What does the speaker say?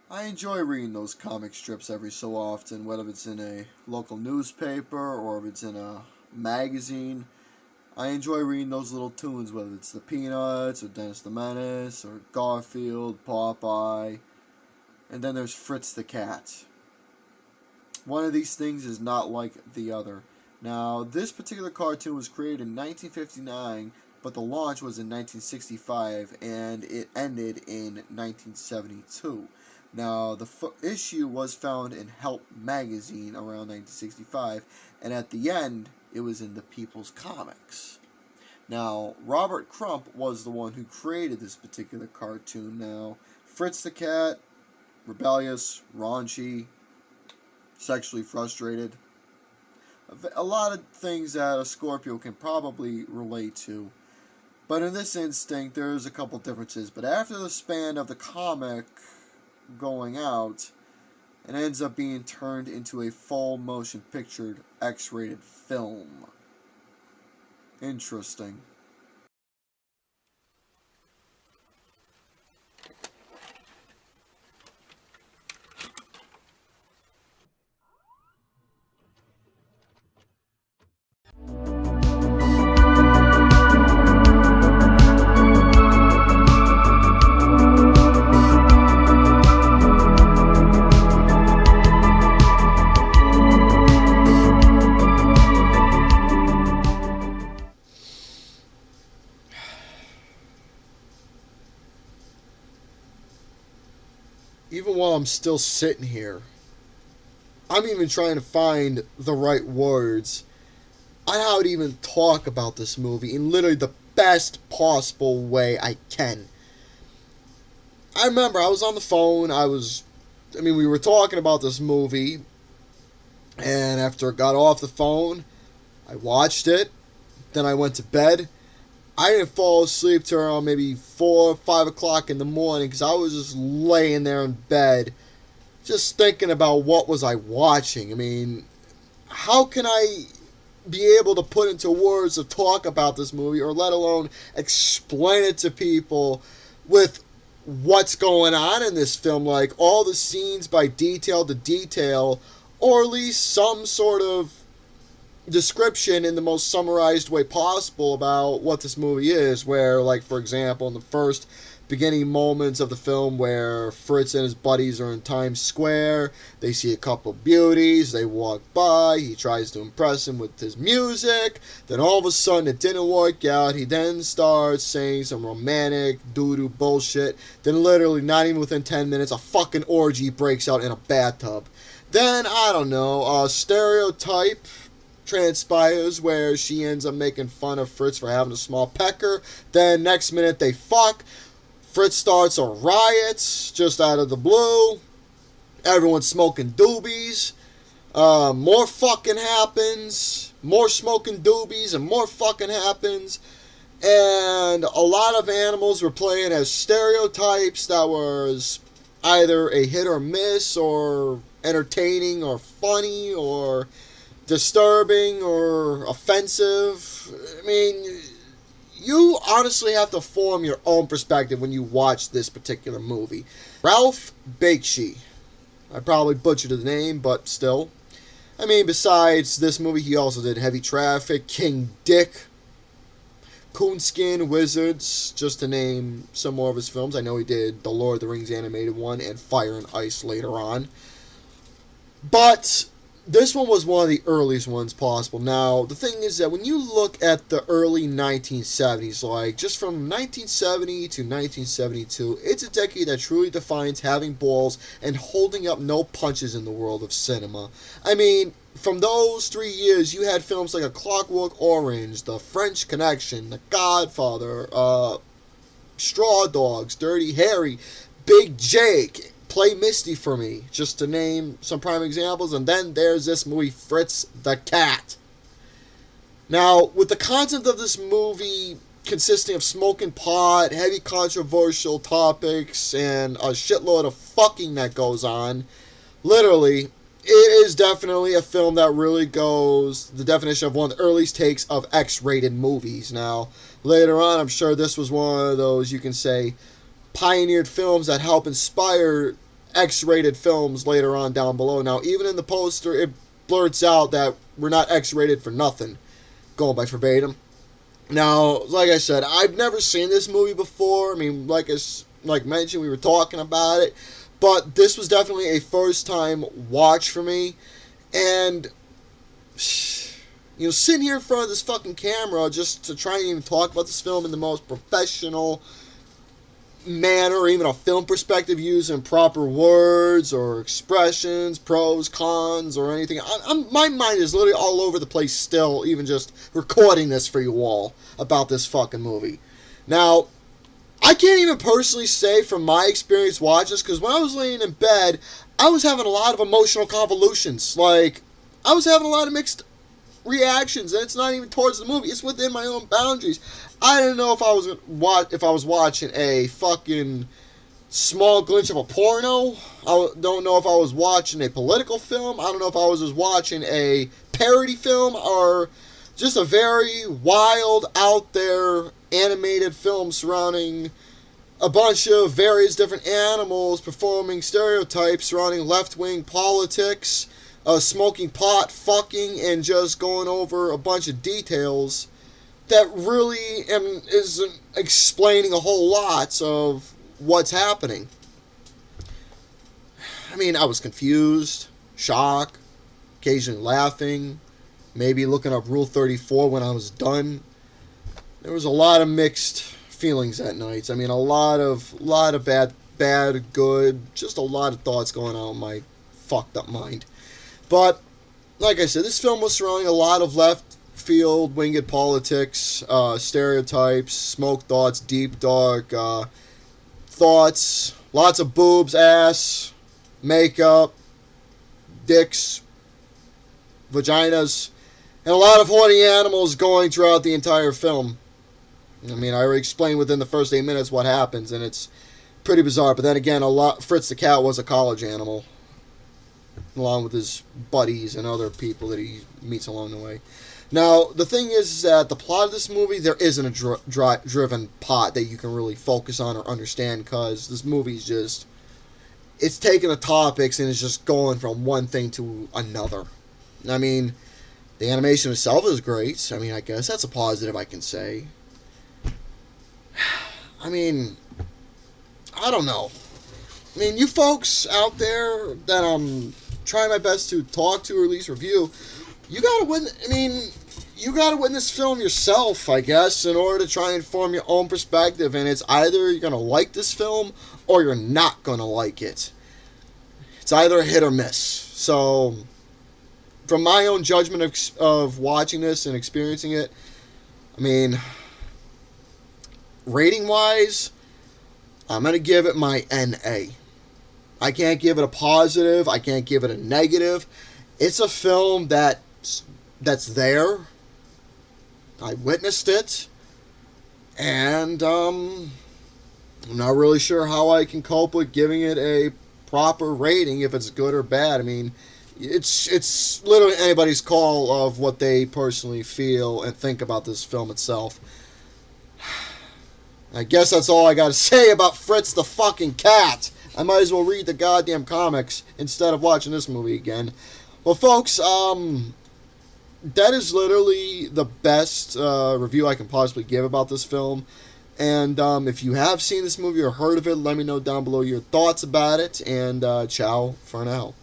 I enjoy reading those comic strips every so often, whether it's in a local newspaper or if it's in a magazine. I enjoy reading those little tunes, whether it's the Peanuts or Dennis the Menace or Garfield, Popeye, and then there's Fritz the Cat. One of these things is not like the other. Now, this particular cartoon was created in 1959, but the launch was in 1965 and it ended in 1972. Now, the issue was found in Help magazine around 1965, and at the end, it was in the People's Comics. Now, Robert Crump was the one who created this particular cartoon. Now, Fritz the Cat, rebellious, raunchy, sexually frustrated. A lot of things that a Scorpio can probably relate to. But in this instinct, there's a couple differences. But after the span of the comic going out, it ends up being turned into a full motion pictured X-rated film. Interesting. Even while I'm still sitting here, I'm even trying to find the right words on how to even talk about this movie in literally the best possible way I can. I remember I was on the phone, we were talking about this movie, and after I got off the phone, I watched it, then I went to bed. I didn't fall asleep till around maybe 4 or 5 o'clock in the morning because I was just laying there in bed just thinking about what was I watching. I mean, how can I be able to put into words to talk about this movie or let alone explain it to people with what's going on in this film, like all the scenes by detail to detail, or at least some sort of description in the most summarized way possible about what this movie is, where, like, for example, in the first beginning moments of the film where Fritz and his buddies are in Times Square, they see a couple beauties, they walk by, he tries to impress them with his music, then all of a sudden it didn't work out, he then starts saying some romantic doo-doo bullshit, then literally not even within 10 minutes a fucking orgy breaks out in a bathtub. Then, I don't know, a stereotype transpires where she ends up making fun of Fritz for having a small pecker. Then next minute they fuck. Fritz starts a riot just out of the blue. Everyone's smoking doobies. More fucking happens. More smoking doobies and more fucking happens. And a lot of animals were playing as stereotypes that was either a hit or miss or entertaining or funny or disturbing or offensive. I mean, you honestly have to form your own perspective when you watch this particular movie. Ralph Bakshi. I probably butchered the name, but still. I mean, besides this movie, he also did Heavy Traffic, King Dick, Coonskin Wizards, just to name some more of his films. I know he did the Lord of the Rings animated one and Fire and Ice later on. But this one was one of the earliest ones possible. Now, the thing is that when you look at the early 1970s, like just from 1970 to 1972, it's a decade that truly defines having balls and holding up no punches in the world of cinema. I mean, from those 3 years, you had films like A Clockwork Orange, The French Connection, The Godfather, Straw Dogs, Dirty Harry, Big Jake, Play Misty for Me, just to name some prime examples. And then there's this movie, Fritz the Cat. Now, with the content of this movie consisting of smoking pot, heavy controversial topics, and a shitload of fucking that goes on, literally, it is definitely a film that really goes the definition of one of the earliest takes of X-rated movies. Now, later on, I'm sure this was one of those, you can say, pioneered films that help inspire X-rated films later on down below. Now, even in the poster, it blurts out that we're not X-rated for nothing, going by verbatim. Now, like I said, I've never seen this movie before. I mean, like mentioned, we were talking about it, but this was definitely a first-time watch for me, and sitting here in front of this fucking camera just to try and even talk about this film in the most professional manner, or even a film perspective, using proper words or expressions, pros, cons, or anything. My mind is literally all over the place still, even just recording this for you all about this fucking movie. Now, I can't even personally say from my experience watching this, because when I was laying in bed, I was having a lot of emotional convolutions. Like, I was having a lot of mixed reactions, and it's not even towards the movie, it's within my own boundaries. I don't know if I was watching a fucking small glimpse of a porno. I don't know if I was watching a political film. I don't know if I was just watching a parody film, or just a very wild, out there animated film surrounding a bunch of various different animals performing stereotypes surrounding left-wing politics, smoking pot, fucking, and just going over a bunch of details that really isn't explaining a whole lot of what's happening. I mean, I was confused, shocked, occasionally laughing, maybe looking up Rule 34 when I was done. There was a lot of mixed feelings that night. I mean, a lot of bad, good, just a lot of thoughts going on in my fucked up mind. But, like I said, this film was surrounding a lot of left field, winged politics, stereotypes, smoke thoughts, deep, dark thoughts, lots of boobs, ass, makeup, dicks, vaginas, and a lot of horny animals going throughout the entire film. I mean, I already explained within the first 8 minutes what happens, and it's pretty bizarre. But then again, Fritz the Cat was a college animal, along with his buddies and other people that he meets along the way. Now, the thing is that the plot of this movie, there isn't a driven plot that you can really focus on or understand, because this movie's just, it's taking the topics and it's just going from one thing to another. I mean, the animation itself is great. I mean, I guess that's a positive I can say. I mean, I don't know. I mean, you folks out there that I'm trying my best to talk to or at least review, you gotta win this film yourself, I guess, in order to try and form your own perspective. And it's either you're gonna like this film or you're not gonna like it. It's either a hit or miss. So, from my own judgment of watching this and experiencing it, I mean, rating-wise, I'm going to give it my NA. I can't give it a positive. I can't give it a negative. It's a film that's there. I witnessed it. And I'm not really sure how I can cope with giving it a proper rating, if it's good or bad. I mean, it's literally anybody's call of what they personally feel and think about this film itself. I guess that's all I gotta say about Fritz the fucking Cat. I might as well read the goddamn comics instead of watching this movie again. Well, folks, that is literally the best review I can possibly give about this film. And if you have seen this movie or heard of it, let me know down below your thoughts about it. And ciao for now.